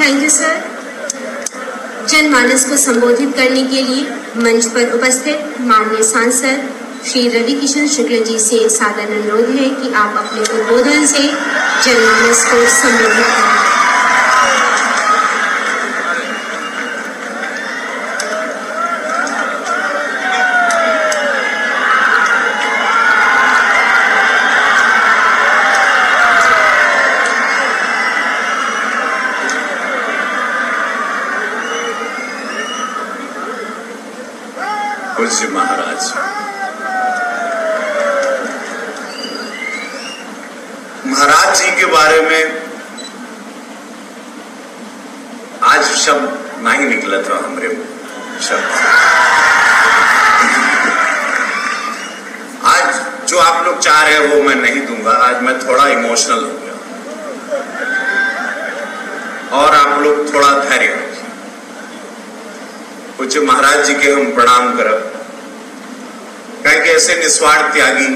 Thank you sir. जनमानस को संबोधित करने के लिए मंच पर उपस्थित माननीय सांसद श्री रवि किशन शुक्ल जी से सादर अनुरोध है कि आप अपने उद्बोधन से जनमानस को संबोधित करें। पूज्य महाराज जी के बारे में आज शब्द नहीं निकला था हमरे शब्द। आज जो आप लोग चाह रहे हैं वो मैं नहीं दूंगा। आज मैं थोड़ा इमोशनल हो गया और आप लोग थोड़ा धैर्य रखिए। पूज्य महाराज जी के हम प्रणाम करब, कहें कि ऐसे निस्वार्थ त्यागी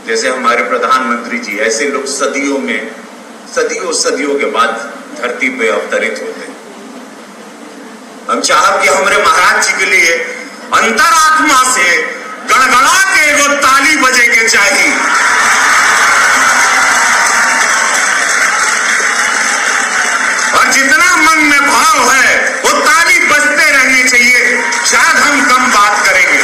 जैसे हमारे प्रधानमंत्री जी, ऐसे लोग सदियों में सदियों के बाद धरती पे अवतरित होते हैं। हम चाहब कि हमारे महाराज जी के लिए अंतरात्मा से गड़गड़ा के एगो ताली बजे के चाहिए। और जितना मन में भाव है वो ताली बजते रहने चाहिए। शायद हम कम बात करेंगे।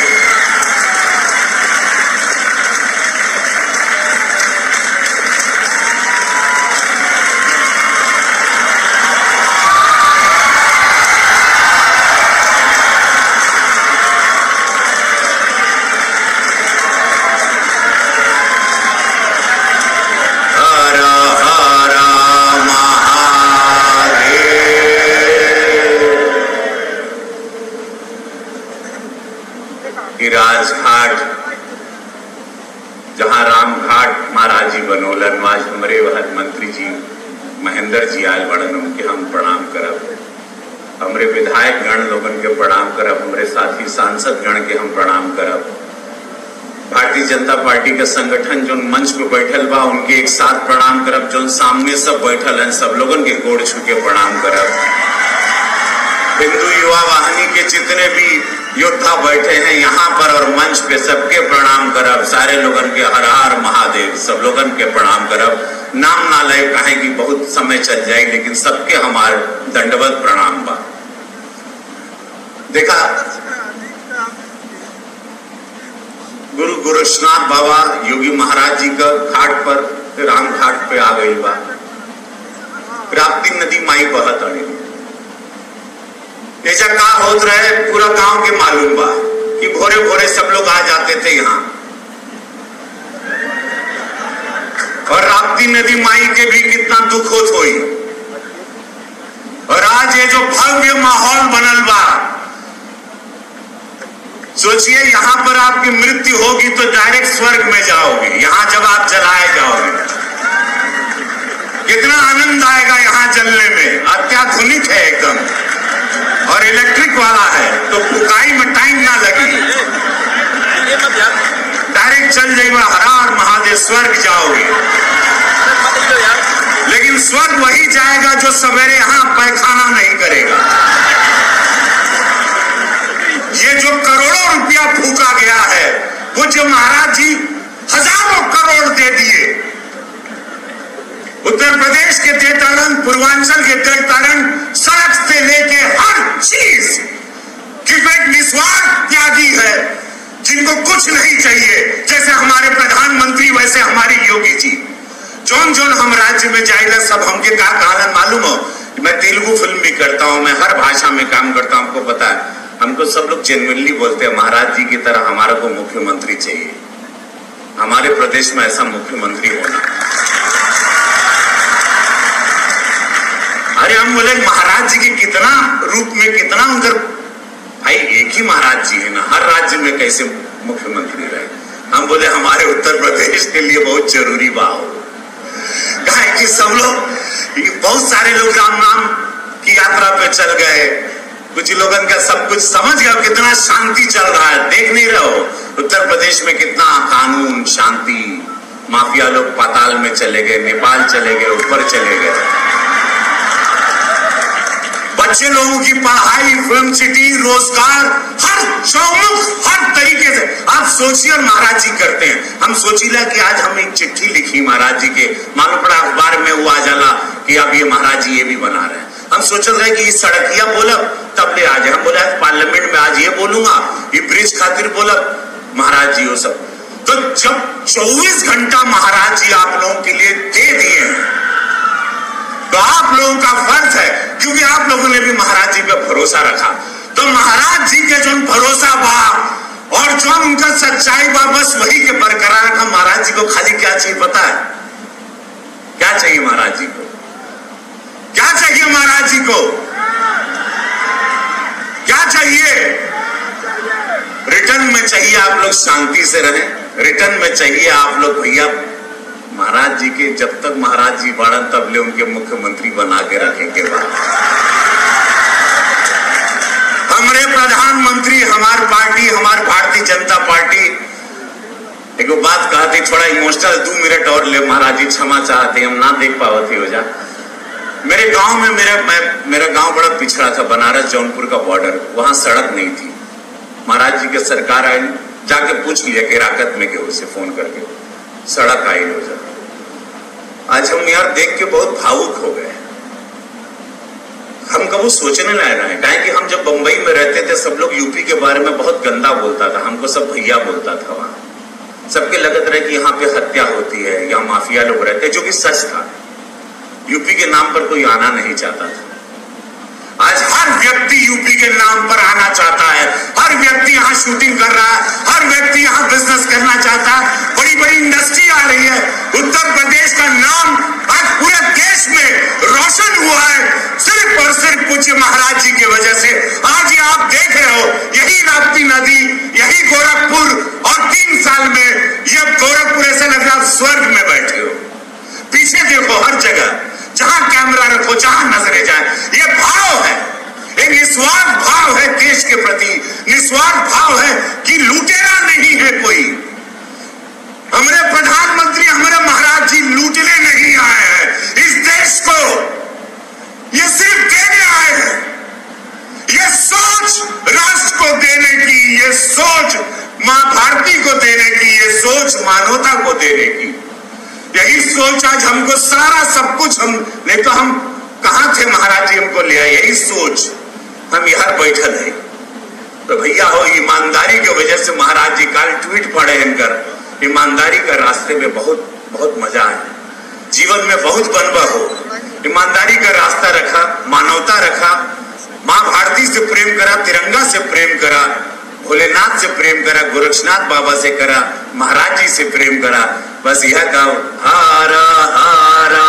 राजघाट जहां रामघाट महाराज जी बनोलन, आज हमारे वहद मंत्री जी महेंद्र जी आयल बड़न, उनके हम प्रणाम करब। हमारे विधायक गण लोगन के प्रणाम करब, हमारे साथी सांसद गण के हम प्रणाम करब। भारतीय जनता पार्टी के संगठन जो मंच पे बैठल बा उनके एक साथ प्रणाम करब। जो सामने सब बैठल हैं सब लोगन के गोड़ छू के प्रणाम करब। हिंदू युवा वाहिनी के जितने भी योद्धा बैठे हैं यहाँ पर और मंच पे सबके प्रणाम करब। सारे लोगन के हर हर महादेव, सब लोगन के प्रणाम करब। नाम ना ले कहे कि बहुत समय चल जाए, लेकिन सबके हमार दंडवत प्रणाम बा। देखा गुरु गोरक्षनाथ बाबा योगी महाराज जी का घाट पर राम घाट पे आ गई बा। राप्ती नदी माई बहत अड़ी ऐसा का होत रहे पूरा गांव के मालूम बा कि भोरे भोरे सब लोग आ जाते थे यहाँ। और राप्ती नदी माई के भी कितना दुख होत होई। और आज ये जो भव्य माहौल बनल बा, सोचिए यहाँ पर आपकी मृत्यु होगी तो डायरेक्ट स्वर्ग में जाओगे। यहाँ जब आप जलाए जाओगे कितना आनंद आएगा यहाँ जलने में। अत्याधुनिक है एकदम और इलेक्ट्रिक वाला है तो फुकाई में टाइम ना लगी, डायरेक्ट चल जाएगा। हर हर महादेव, स्वर्ग जाओगे। लेकिन स्वर्ग वही जाएगा जो सवेरे यहाँ पैखाना नहीं करेगा। ये जो करोड़ों रुपया फूका गया है वो जो महाराज जी हजारों करोड़ दे दिए। उत्तर प्रदेश के देतारण, पूर्वांचल के देतारण, सड़क से लेके हर चीज क्योंकि निस्वार्थ त्यागी है जिनको कुछ नहीं चाहिए। जैसे हमारे प्रधानमंत्री वैसे हमारे योगी जी जोन जोन हम राज्य में जाएगा सब हमके का कारण मालूम हो। मैं तेलुगु फिल्म भी करता हूँ, मैं हर भाषा में काम करता हूँ, हमको पता है। हमको सब लोग जेन्युइनली बोलते हैं महाराज जी की तरह हमारे को मुख्यमंत्री चाहिए। हमारे प्रदेश में ऐसा मुख्यमंत्री होना। अरे हम बोले महाराज जी के कितना रूप में कितना उनका भाई एक ही महाराज जी है ना, हर राज्य में कैसे मुख्यमंत्री रहे। हम बोले हमारे उत्तर प्रदेश के लिए बहुत जरूरी बात हो कि सब लोग बहुत सारे लोग राम नाम की यात्रा पे चल गए। कुछ लोगों का सब कुछ समझ गया कितना शांति चल रहा है। देख नहीं रहो उत्तर प्रदेश में कितना कानून शांति। माफिया लोग पाताल में चले गए, नेपाल चले गए, ऊपर चले गए। बच्चे लोगों की पढ़ाई, फिल्म सिटी, रोजगार, हर चौमुख, हर तरीके से आप सोचिए और महाराज जी करते हैं। हम सोचीला कि आज हम एक चिट्ठी लिखी महाराज जी के, मालूम पड़ा अखबार में वो आ जाला कि अब ये महाराज जी ये भी बना रहे हैं। हम सोच रहे कि ये सड़किया बोलब तब ले आज हम बोला पार्लियामेंट में आज ये बोलूंगा, ये ब्रिज खातिर बोलब महाराज जी वो सब। तो जब 24 घंटा महाराज जी आप लोगों के लिए दे दिए तो आप लोगों का फर्ज है, क्योंकि आप लोगों ने भी महाराज जी पे भरोसा रखा, तो महाराज जी के जो भरोसा बा और जो उनका सच्चाई बा बस वही के बरकरार रखा। महाराज जी को खाली क्या चाहिए पता है? क्या चाहिए महाराज जी को? क्या चाहिए महाराज जी को? क्या चाहिए? रिटर्न में चाहिए आप लोग शांति से रहें, रिटर्न में चाहिए आप लोग भैया महाराज जी के जब तक महाराज जी बाड़न तब ले उनके मुख्यमंत्री बना के रखेंगे। हमारे प्रधानमंत्री, हमारी पार्टी, हमारी भारतीय जनता पार्टी एक बात कहती, थोड़ा इमोशनल 2 मिनट और ले महाराज जी क्षमा चाहते, हम ना देख पावती हो जा। मेरे गांव में मेरा गांव बड़ा पिछड़ा था, बनारस जौनपुर का बॉर्डर, वहां सड़क नहीं थी। महाराज जी के सरकार आई, जाके पूछ लिया कि राकत में के उसे फोन करके सड़क आई हो जा। आज हम यार देख के बहुत भावुक हो गए। हम कभी सोचने लग रहे हैं, काहे कि हम जब बंबई में रहते थे सब लोग यूपी के बारे में बहुत गंदा बोलता था, हमको सब भैया बोलता था। वहां सबके लगत रहे कि यहाँ पे हत्या होती है, यहाँ माफिया लोग रहते हैं, जो कि सच था। यूपी के नाम पर कोई आना नहीं चाहता था। आज हर व्यक्ति यूपी के नाम पर आना चाहता है, हर व्यक्ति यहाँ शूटिंग कर रहा है, हर व्यक्ति यहाँ बिजनेस करना चाहता है, बड़ी बड़ी इंडस्ट्री आ रही है। उत्तर प्रदेश का नाम आज पूरे देश में रोशन हुआ है सिर्फ और सिर्फ पूज्य महाराज जी की वजह से। आज ये आप देख रहे हो, यही राप्ती नदी, यही गोरखपुर, और 3 साल में ये गोरखपुर ऐसा लग रहा है स्वर्ग में बैठे हो। पीछे देखो, हर जगह जहां कैमरा रखो, जहां नजरें जाए, ये भाव है, एक निस्वार्थ भाव है देश के प्रति, निस्वार्थ भाव है कि लूटेरा नहीं है कोई। हमारे प्रधानमंत्री, हमारे महाराज जी लूटने नहीं आए हैं इस देश को, ये सिर्फ देने आए हैं। ये सोच राष्ट्र को देने की, ये सोच मां भारती को देने की, ये सोच मानवता को देने की, यही सोच आज हमको सारा सब कुछ, हम नहीं तो हम कहां थे, महाराज जी हमको ले आए, यही सोच हम यहाँ बैठल है। तो भैया हो, ईमानदारी की वजह से महाराज जी कल ट्वीट पढ़े इनकर, ईमानदारी का रास्ते में बहुत बहुत मजा है, जीवन में बहुत बनवा हो। ईमानदारी का रास्ता रखा, मानवता रखा, मां भारती से प्रेम करा, तिरंगा से प्रेम करा, भोलेनाथ से प्रेम करा, गोरक्षनाथ बाबा से करा, महाराज जी से प्रेम करा। बस यह गाओ, हारा हारा